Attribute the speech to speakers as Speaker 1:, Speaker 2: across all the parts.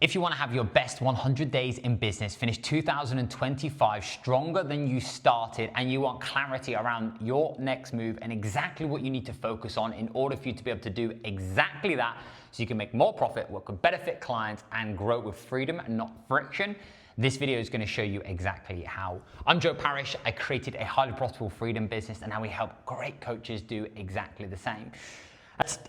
Speaker 1: If you want to have your best 100 days in business, finish 2025 stronger than you started, and you want clarity around your next move and exactly what you need to focus on in order for you to be able to do exactly that so you can make more profit, work with better fit clients, and grow with freedom and not friction, this video is going to show you exactly how. I'm Joe Parrish. I created a highly profitable freedom business, and now we help great coaches do exactly the same.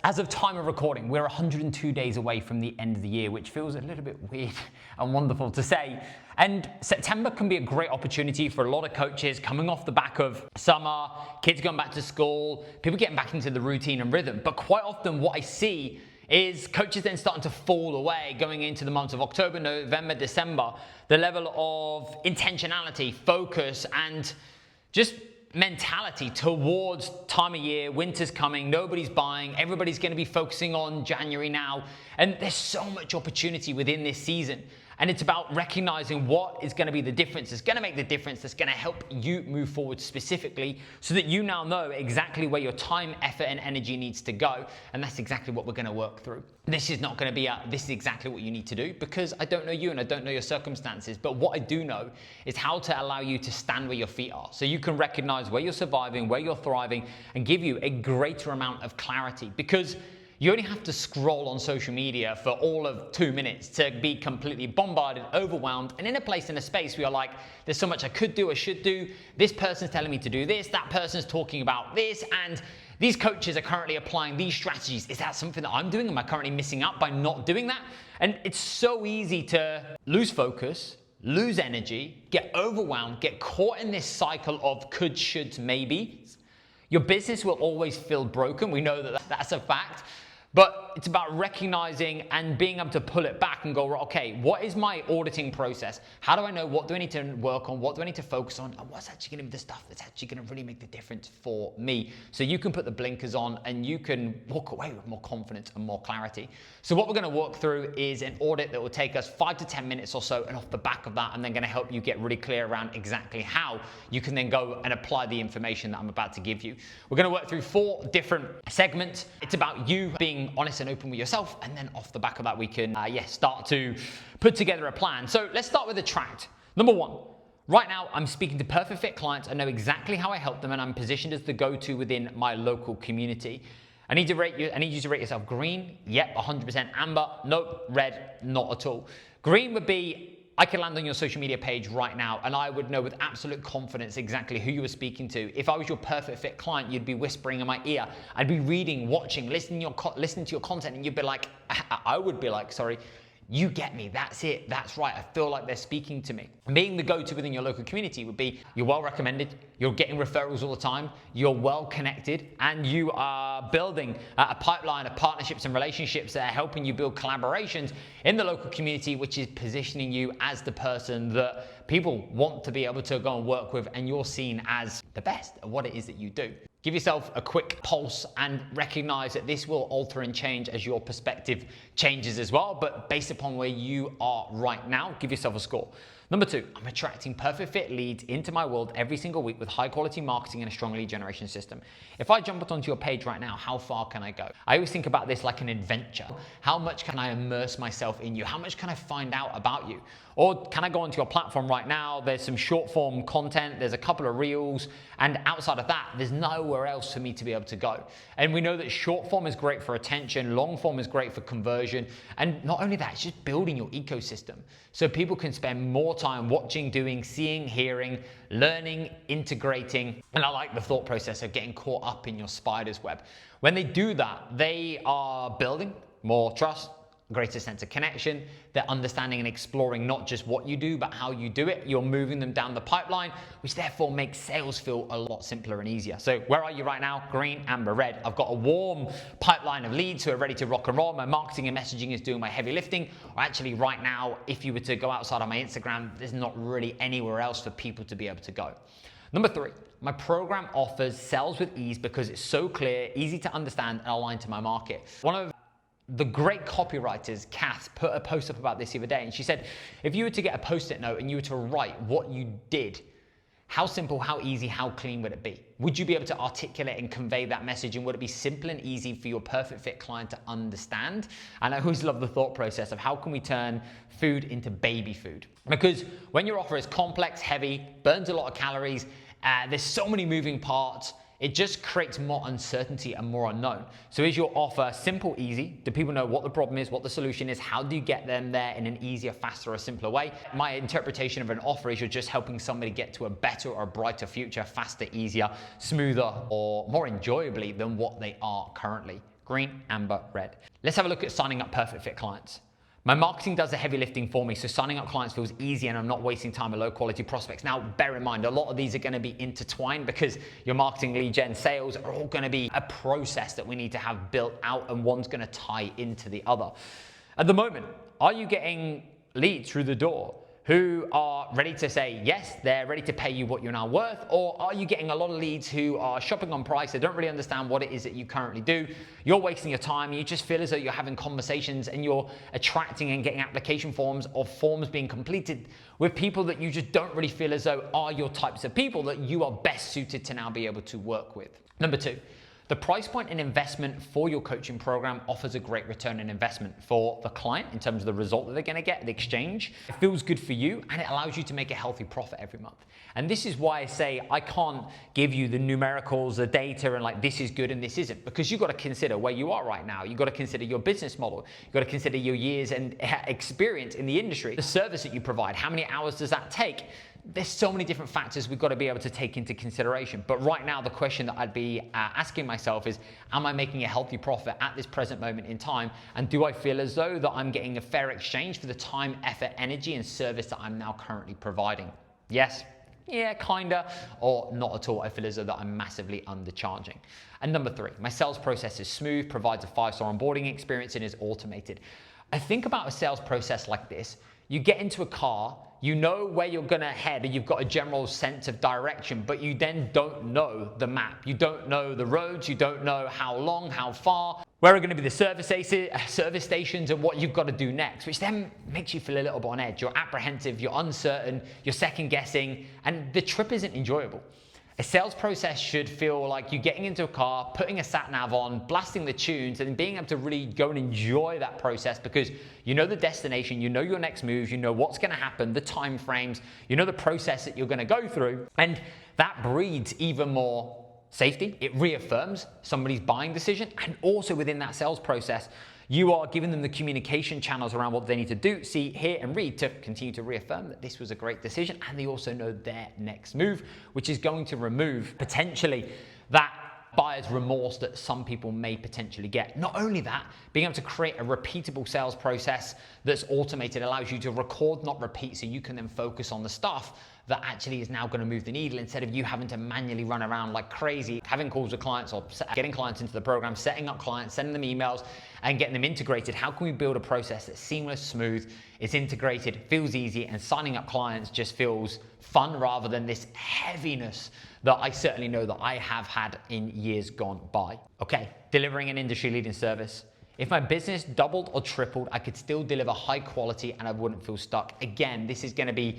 Speaker 1: As of time of recording, we're 102 days away from the end of the year, which feels a little bit weird and wonderful to say. And September can be a great opportunity for a lot of coaches coming off the back of summer, kids going back to school, people getting back into the routine and rhythm. But quite often what I see is coaches then starting to fall away going into the months of October, November, December. The level of intentionality, focus, and just mentality towards time of year, winter's coming, nobody's buying, everybody's going to be focusing on January now, and there's so much opportunity within this season. And it's about recognizing what is going to be the difference, that's going to make the difference, that's going to help you move forward specifically so that you now know exactly where your time, effort, and energy needs to go. And that's exactly what we're going to work through. This is not going to be this is exactly what you need to do, because I don't know you and I don't know your circumstances. But what I do know is how to allow you to stand where your feet are, so you can recognize where you're surviving, where you're thriving, and give you a greater amount of clarity. Because you only have to scroll on social media for all of 2 minutes to be completely bombarded, overwhelmed, and in a place, in a space where you're like, there's so much I could do, I should do. This person's telling me to do this, that person's talking about this, and these coaches are currently applying these strategies. Is that something that I'm doing? Am I currently missing out by not doing that? And it's so easy to lose focus, lose energy, get overwhelmed, get caught in this cycle of could, shoulds, maybes. Your business will always feel broken. We know that that's a fact. But it's about recognizing and being able to pull it back and go, okay, what is my auditing process? How do I know what do I need to work on? What do I need to focus on? And what's actually going to be the stuff that's actually going to really make the difference for me? So you can put the blinkers on and you can walk away with more confidence and more clarity. So what we're going to work through is an audit that will take us 5 to 10 minutes or so, and off the back of that, I'm then going to help you get really clear around exactly how you can then go and apply the information that I'm about to give you. We're going to work through 4 different segments. It's about you being honest and open with yourself, and then off the back of that we can start to put together a plan. So let's start with the tract. Number 1, right now I'm speaking to perfect fit clients. I know exactly how I help them, and I'm positioned as the go-to within my local community. I need you to rate yourself green, yep, 100%. Amber, nope. Red, not at all. Green would be, I could land on your social media page right now and I would know with absolute confidence exactly who you were speaking to. If I was your perfect fit client, you'd be whispering in my ear. I'd be reading, watching, listening to your content, and you'd be like, I would be like, sorry, you get me, that's it, that's right, I feel like they're speaking to me. Being the go-to within your local community would be you're well recommended, you're getting referrals all the time, you're well connected, and you are building a pipeline of partnerships and relationships that are helping you build collaborations in the local community, which is positioning you as the person that people want to be able to go and work with, and you're seen as the best at what it is that you do. Give yourself a quick pulse and recognize that this will alter and change as your perspective changes as well. But based upon where you are right now, give yourself a score. Number 2, I'm attracting perfect fit leads into my world every single week with high quality marketing and a strong lead generation system. If I jump onto your page right now, how far can I go? I always think about this like an adventure. How much can I immerse myself in you? How much can I find out about you? Or can I go onto your platform right now? There's some short form content, there's a couple of reels, and outside of that, there's nowhere else for me to be able to go. And we know that short form is great for attention, long form is great for conversion, and not only that, it's just building your ecosystem. So people can spend more time watching, doing, seeing, hearing, learning, integrating. And I like the thought process of getting caught up in your spider's web. When they do that, they are building more trust, greater sense of connection. They're understanding and exploring not just what you do, but how you do it. You're moving them down the pipeline, which therefore makes sales feel a lot simpler and easier. So where are you right now? Green, amber, red. I've got a warm pipeline of leads who are ready to rock and roll. My marketing and messaging is doing my heavy lifting. Or actually right now, if you were to go outside of my Instagram, there's not really anywhere else for people to be able to go. Number 3, my program offers sales with ease because it's so clear, easy to understand, and aligned to my market. One of the great copywriters, Kath, put a post up about this the other day, and she said, if you were to get a post-it note and you were to write what you did How simple, how easy, how clean would it be? Would you be able to articulate and convey that message, and would it be simple and easy for your perfect fit client to understand? And I always love the thought process of how can we turn food into baby food? Because when your offer is complex, heavy, burns a lot of calories, there's so many moving parts, it just creates more uncertainty and more unknown. So is your offer simple, easy? Do people know what the problem is, what the solution is? How do you get them there in an easier, faster, or simpler way? My interpretation of an offer is you're just helping somebody get to a better or a brighter future, faster, easier, smoother, or more enjoyably than what they are currently. Green, amber, red. Let's have a look at signing up perfect fit clients. My marketing does the heavy lifting for me, so signing up clients feels easy and I'm not wasting time with low quality prospects. Now, bear in mind, a lot of these are gonna be intertwined because your marketing, lead gen, sales are all gonna be a process that we need to have built out, and one's gonna tie into the other. At the moment, are you getting leads through the door who are ready to say yes, they're ready to pay you what you're now worth? Or are you getting a lot of leads who are shopping on price, they don't really understand what it is that you currently do, you're wasting your time, you just feel as though you're having conversations and you're attracting and getting application forms or forms being completed with people that you just don't really feel as though are your types of people that you are best suited to now be able to work with. Number two, the price point and investment for your coaching program offers a great return on investment for the client in terms of the result that they're gonna get, the exchange. It feels good for you and it allows you to make a healthy profit every month. And this is why I say I can't give you the numericals, the data, and like this is good and this isn't, because you've got to consider where you are right now. You've got to consider your business model. You've got to consider your years and experience in the industry, the service that you provide, how many hours does that take? There's so many different factors we've got to be able to take into consideration. But right now, the question that I'd be asking myself is, am I making a healthy profit at this present moment in time? And do I feel as though that I'm getting a fair exchange for the time, effort, energy, and service that I'm now currently providing? Yes, yeah, kinda, or not at all. I feel as though that I'm massively undercharging. And number three, my sales process is smooth, provides a 5-star onboarding experience, and is automated. I think about a sales process like this. You get into a car, you know where you're gonna head and you've got a general sense of direction, but you then don't know the map. You don't know the roads, you don't know how long, how far, where are gonna be the service stations and what you've gotta do next, which then makes you feel a little bit on edge. You're apprehensive, you're uncertain, you're second guessing, and the trip isn't enjoyable. A sales process should feel like you're getting into a car, putting a sat nav on, blasting the tunes, and being able to really go and enjoy that process because you know the destination, you know your next moves, you know what's gonna happen, the time frames, you know the process that you're gonna go through, and that breeds even more safety. It reaffirms somebody's buying decision, and also within that sales process, you are giving them the communication channels around what they need to do, see, hear, and read to continue to reaffirm that this was a great decision, and they also know their next move, which is going to remove potentially that buyer's remorse that some people may potentially get. Not only that, being able to create a repeatable sales process that's automated allows you to record, not repeat, so you can then focus on the stuff that actually is now going to move the needle instead of you having to manually run around like crazy, having calls with clients or getting clients into the program, setting up clients, sending them emails and getting them integrated. How can we build a process that's seamless, smooth, it's integrated, feels easy, and signing up clients just feels fun rather than this heaviness that I certainly know that I have had in years gone by. Okay, delivering an industry-leading service. If my business doubled or tripled, I could still deliver high quality and I wouldn't feel stuck. Again, this is gonna be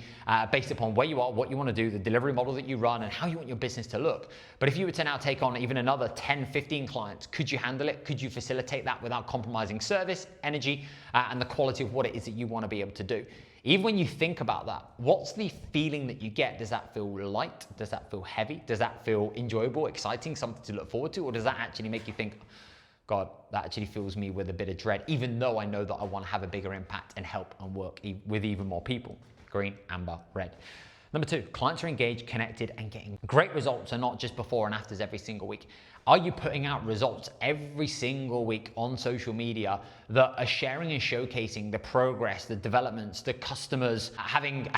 Speaker 1: based upon where you are, what you wanna do, the delivery model that you run, and how you want your business to look. But if you were to now take on even another 10, 15 clients, could you handle it? Could you facilitate that without compromising service, energy, and the quality of what it is that you wanna be able to do? Even when you think about that, what's the feeling that you get? Does that feel light? Does that feel heavy? Does that feel enjoyable, exciting, something to look forward to? Or does that actually make you think, God, that actually fills me with a bit of dread, even though I know that I want to have a bigger impact and help and work with even more people? Green, amber, red. Number two, clients are engaged, connected, and getting great results and not just before and afters every single week. Are you putting out results every single week on social media that are sharing and showcasing the progress, the developments, the customers having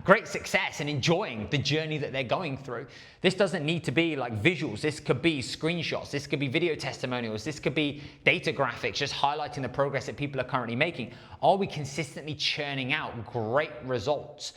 Speaker 1: great success and enjoying the journey that they're going through? This doesn't need to be like visuals. This could be screenshots. This could be video testimonials. This could be data graphics, just highlighting the progress that people are currently making. Are we consistently churning out great results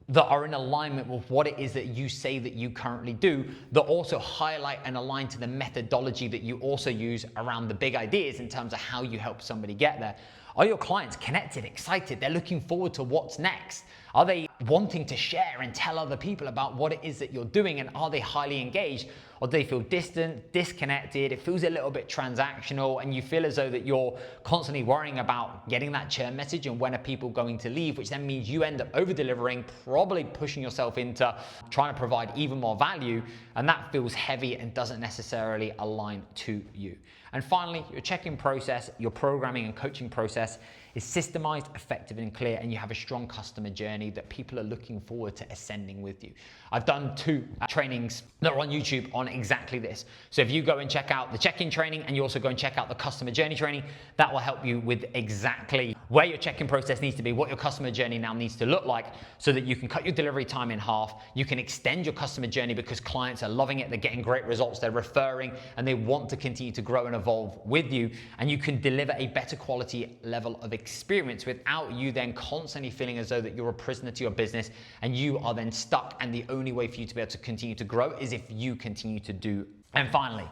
Speaker 1: that are in alignment with what it is that you say that you currently do, that also highlight and align to the methodology that you also use around the big ideas in terms of how you help somebody get there? Are your clients connected, excited? They're looking forward to what's next. Are they wanting to share and tell other people about what it is that you're doing, and are they highly engaged, or do they feel distant, disconnected? It feels a little bit transactional, and you feel as though that you're constantly worrying about getting that churn message and when are people going to leave, which then means you end up over-delivering, probably pushing yourself into trying to provide even more value, and that feels heavy and doesn't necessarily align to you. And finally, your check-in process, your programming and coaching process is systemized, effective, and clear, and you have a strong customer journey that people are looking forward to ascending with you. I've done 2 trainings that are on YouTube on exactly this. So if you go and check out the check-in training, and you also go and check out the customer journey training, that will help you with exactly where your check-in process needs to be, what your customer journey now needs to look like, so that you can cut your delivery time in half, you can extend your customer journey because clients are loving it, they're getting great results, they're referring, and they want to continue to grow and evolve with you, and you can deliver a better quality level of experience without you then constantly feeling as though that you're a prisoner to your business and you are then stuck, and the only way for you to be able to continue to grow is if you continue to do. And finally,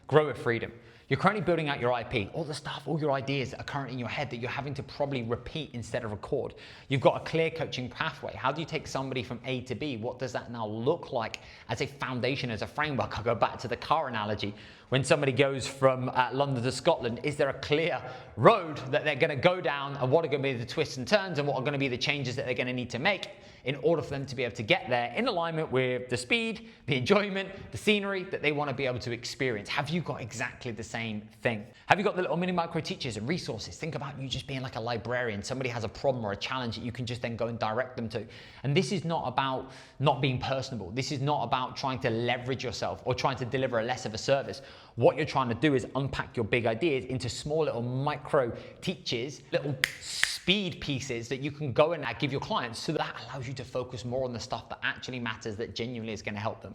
Speaker 1: grow with freedom. You're currently building out your IP, all the stuff, all your ideas that are currently in your head that you're having to probably repeat instead of record. You've got a clear coaching pathway. How do you take somebody from A to B? What does that now look like as a foundation, as a framework? I'll go back to the car analogy. When somebody goes from London to Scotland, is there a clear road that they're going to go down, and what are going to be the twists and turns, and what are going to be the changes that they're going to need to make in order for them to be able to get there in alignment with the speed, the enjoyment, the scenery that they want to be able to experience? Have you got exactly the same thing? Have you got the little mini micro teachers and resources? Think about you just being like a librarian. Somebody has a problem or a challenge that you can just then go and direct them to. And this is not about not being personable. This is not about trying to leverage yourself or trying to deliver a less of a service. What you're trying to do is unpack your big ideas into small little micro teachers, little speed pieces that you can go and give your clients, so that allows you to focus more on the stuff that actually matters, that genuinely is going to help them.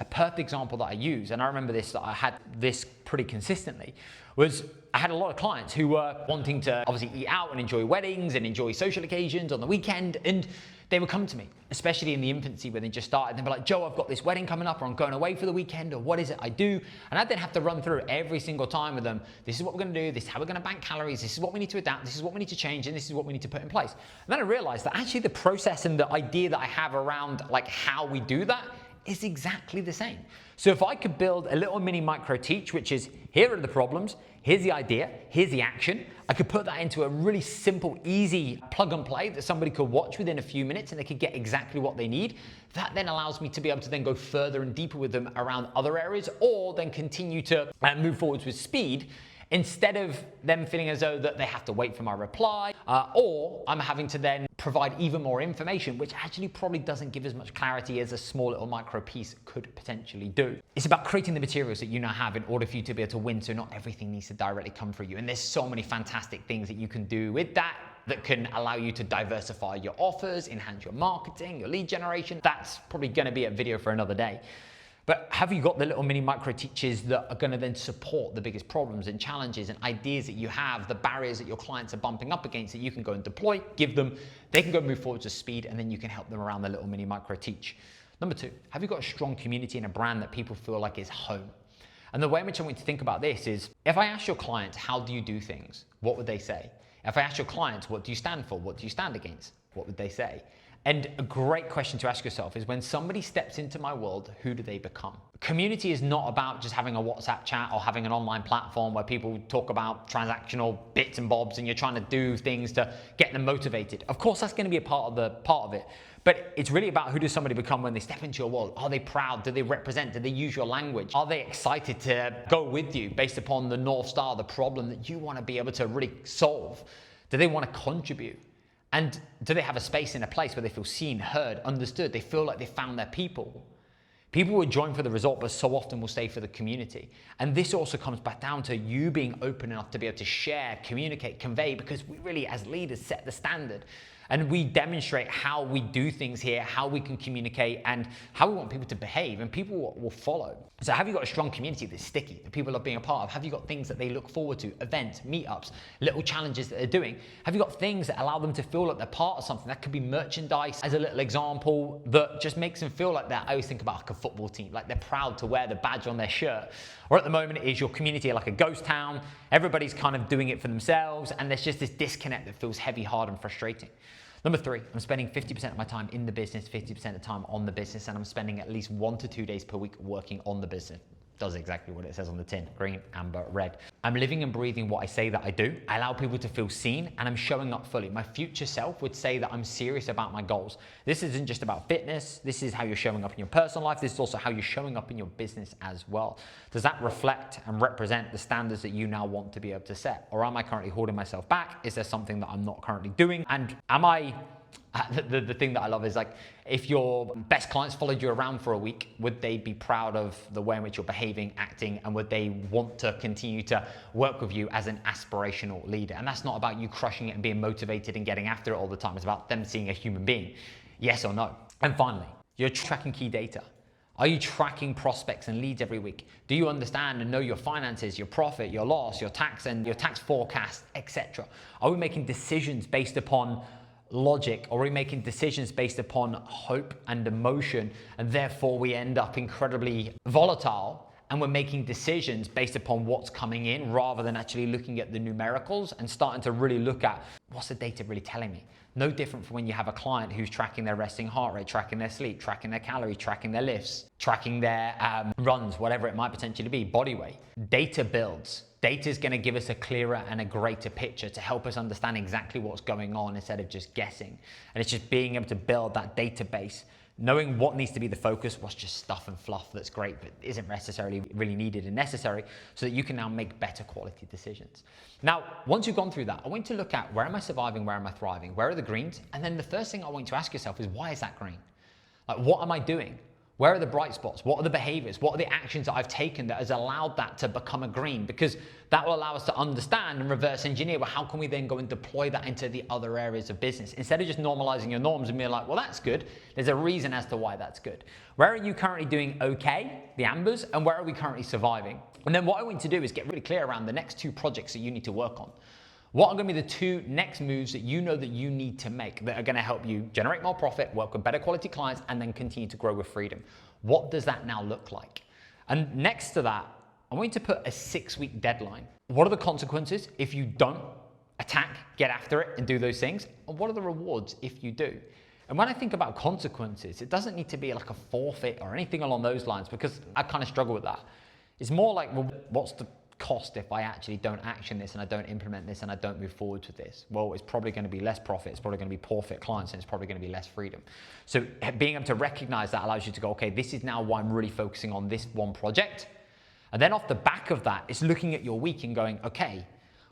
Speaker 1: A perfect example that I use, and I remember this, that I had this pretty consistently, was I had a lot of clients who were wanting to obviously eat out and enjoy weddings and enjoy social occasions on the weekend, and they would come to me, especially in the infancy when they just started. They'd be like, Joe, I've got this wedding coming up, or I'm going away for the weekend, or what is it I do? And I'd then have to run through every single time with them. This is what we're going to do. This is how we're going to bank calories. This is what we need to adapt. This is what we need to change. And this is what we need to put in place. And then I realized that actually the process and the idea that I have around like how we do that is exactly the same. So if I could build a little mini micro teach, which is here are the problems, here's the idea, here's the action, I could put that into a really simple, easy plug and play that somebody could watch within a few minutes and they could get exactly what they need. That then allows me to be able to then go further and deeper with them around other areas, or then continue to move forwards with speed, instead of them feeling as though that they have to wait for my reply, or I'm having to then provide even more information, which actually probably doesn't give as much clarity as a small little micro piece could potentially do. It's about creating the materials that you now have in order for you to be able to win, so not everything needs to directly come from you. And there's so many fantastic things that you can do with that can allow you to diversify your offers, enhance your marketing, your lead generation. That's probably going to be a video for another day. But have you got the little mini micro teachers that are going to then support the biggest problems and challenges and ideas that you have, the barriers that your clients are bumping up against, that you can go and deploy, give them, they can go move forward to speed, and then you can help them around the little mini micro teach. Number 2, have you got a strong community and a brand that people feel like is home? And the way in which I want you to think about this is, if I ask your clients, how do you do things? What would they say? If I ask your clients, what do you stand for? What do you stand against? What would they say? And a great question to ask yourself is, when somebody steps into my world, who do they become? Community is not about just having a WhatsApp chat or having an online platform where people talk about transactional bits and bobs and you're trying to do things to get them motivated. Of course, that's going to be a part of it. But it's really about, who does somebody become when they step into your world? Are they proud? Do they represent? Do they use your language? Are they excited to go with you based upon the North Star, the problem that you want to be able to really solve? Do they want to contribute? And do they have a space and a place where they feel seen, heard, understood? They feel like they found their people. People will join for the result, but so often will stay for the community. And this also comes back down to you being open enough to be able to share, communicate, convey, because we really, as leaders, set the standard. And we demonstrate how we do things here, how we can communicate, and how we want people to behave, and people will follow. So have you got a strong community that's sticky, that people are being a part of? Have you got things that they look forward to, events, meetups, little challenges that they're doing? Have you got things that allow them to feel like they're part of something? That could be merchandise, as a little example, that just makes them feel like that. I always think about like a football team, like they're proud to wear the badge on their shirt. Or at the moment, is your community like a ghost town? Everybody's kind of doing it for themselves, and there's just this disconnect that feels heavy, hard, and frustrating. Number 3, I'm spending 50% of my time in the business, 50% of the time on the business, and I'm spending at least 1 to 2 days per week working on the business. Does exactly what it says on the tin: green, amber, red. I'm living and breathing what I say that I do. I allow people to feel seen, and I'm showing up fully. My future self would say that I'm serious about my goals. This isn't just about fitness. This is how you're showing up in your personal life. This is also how you're showing up in your business as well. Does that reflect and represent the standards that you now want to be able to set? Or am I currently holding myself back? Is there something that I'm not currently doing? And am I... The thing that I love is, like, if your best clients followed you around for a week, would they be proud of the way in which you're behaving, acting, and would they want to continue to work with you as an aspirational leader? And that's not about you crushing it and being motivated and getting after it all the time. It's about them seeing a human being. Yes or no? And finally, you're tracking key data. Are you tracking prospects and leads every week? Do you understand and know your finances, your profit, your loss, your tax and your tax forecast, etc.? Are we making decisions based upon logic, or are we making decisions based upon hope and emotion, and therefore we end up incredibly volatile, and we're making decisions based upon what's coming in rather than actually looking at the numericals and starting to really look at what's the data really telling me? No different from when you have a client who's tracking their resting heart rate, tracking their sleep, tracking their calories, tracking their lifts, tracking their runs, whatever it might potentially be, body weight. Data builds. Data is going to give us a clearer and a greater picture to help us understand exactly what's going on instead of just guessing. And it's just being able to build that database, knowing what needs to be the focus, what's just stuff and fluff that's great but isn't necessarily really needed and necessary, so that you can now make better quality decisions. Now, once you've gone through that, I want you to look at, where am I surviving, where am I thriving, where are the greens? And then the first thing I want you to ask yourself is, why is that green? Like, what am I doing? Where are the bright spots? What are the behaviors? What are the actions that I've taken that has allowed that to become a green? Because that will allow us to understand and reverse engineer, well, how can we then go and deploy that into the other areas of business? Instead of just normalizing your norms and being like, well, that's good. There's a reason as to why that's good. Where are you currently doing okay, the ambers, and where are we currently surviving? And then what I want you to do is get really clear around the next 2 projects that you need to work on. What are going to be the 2 next moves that you know that you need to make that are going to help you generate more profit, work with better quality clients, and then continue to grow with freedom? What does that now look like? And next to that, I want you to put a 6-week deadline. What are the consequences if you don't attack, get after it, and do those things? And what are the rewards if you do? And when I think about consequences, it doesn't need to be like a forfeit or anything along those lines, because I kind of struggle with that. It's more like, well, what's the cost if I actually don't action this and I don't implement this and I don't move forward with this? Well, it's probably going to be less profit, it's probably going to be poor fit clients, and it's probably going to be less freedom. So being able to recognize that allows you to go, okay, this is now why I'm really focusing on this one project. And then off the back of that, it's looking at your week and going, okay,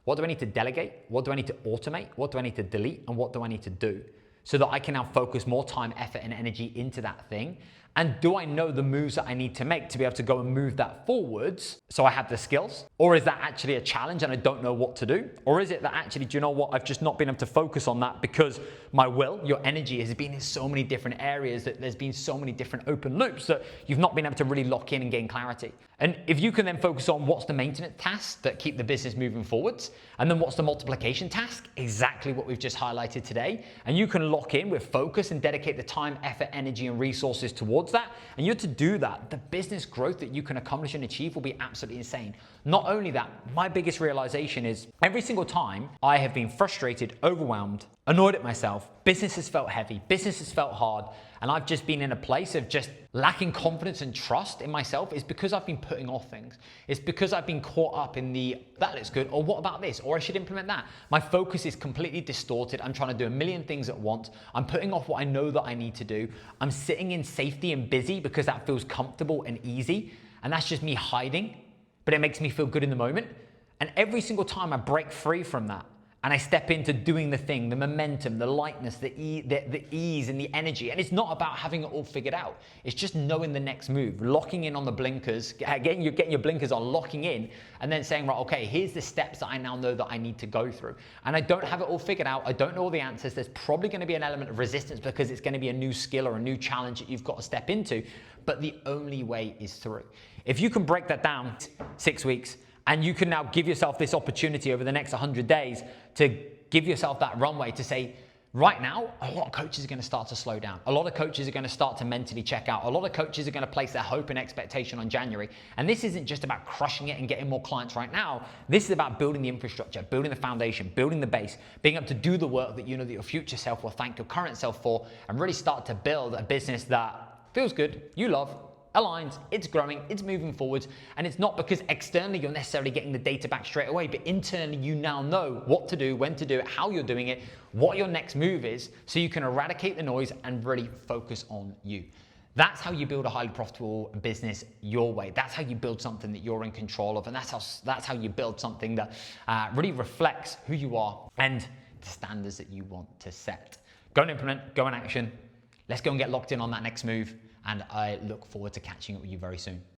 Speaker 1: what do I need to delegate? What do I need to automate? What do I need to delete? And what do I need to do? So that I can now focus more time, effort, and energy into that thing. And do I know the moves that I need to make to be able to go and move that forwards so I have the skills? Or is that actually a challenge and I don't know what to do? Or is it that actually, do you know what, I've just not been able to focus on that because my will, your energy has been in so many different areas, that there's been so many different open loops that you've not been able to really lock in and gain clarity. And if you can then focus on what's the maintenance tasks that keep the business moving forwards, and then what's the multiplication task, exactly what we've just highlighted today, and you can lock in with focus and dedicate the time, effort, energy, and resources towards that, and you're to do that, the business growth that you can accomplish and achieve will be absolutely insane. Not only that, my biggest realization is every single time I have been frustrated, overwhelmed, annoyed at myself, business has felt heavy, business has felt hard, and I've just been in a place of just lacking confidence and trust in myself, is because I've been putting off things. It's because I've been caught up in the, that looks good, or what about this, or I should implement that. My focus is completely distorted. I'm trying to do a million things at once. I'm putting off what I know that I need to do. I'm sitting in safety and busy because that feels comfortable and easy, and that's just me hiding, but it makes me feel good in the moment. And every single time I break free from that, and I step into doing the thing, the momentum, the lightness, the ease and the energy. And it's not about having it all figured out. It's just knowing the next move, locking in on the blinkers, getting your blinkers on, locking in, and then saying, right, okay, here's the steps that I now know that I need to go through. And I don't have it all figured out. I don't know all the answers. There's probably going to be an element of resistance because it's going to be a new skill or a new challenge that you've got to step into. But the only way is through. If you can break that down 6 weeks, and you can now give yourself this opportunity over the next 100 days to give yourself that runway to say, Right now, a lot of coaches are going to start to slow down. A lot of coaches are going to start to mentally check out. A lot of coaches are going to place their hope and expectation on January. And this isn't just about crushing it and getting more clients right now. This is about building the infrastructure, building the foundation, building the base, being able to do the work that you know that your future self will thank your current self for, and really start to build a business that feels good, you love, aligns, it's growing, it's moving forwards, and it's not because externally you're necessarily getting the data back straight away, but internally you now know what to do, when to do it, how you're doing it, what your next move is, so you can eradicate the noise and really focus on you. That's how you build a highly profitable business your way. That's how you build something that you're in control of, and that's how you build something that really reflects who you are and the standards that you want to set. Go and implement, go in action. Let's go and get locked in on that next move. And I look forward to catching up with you very soon.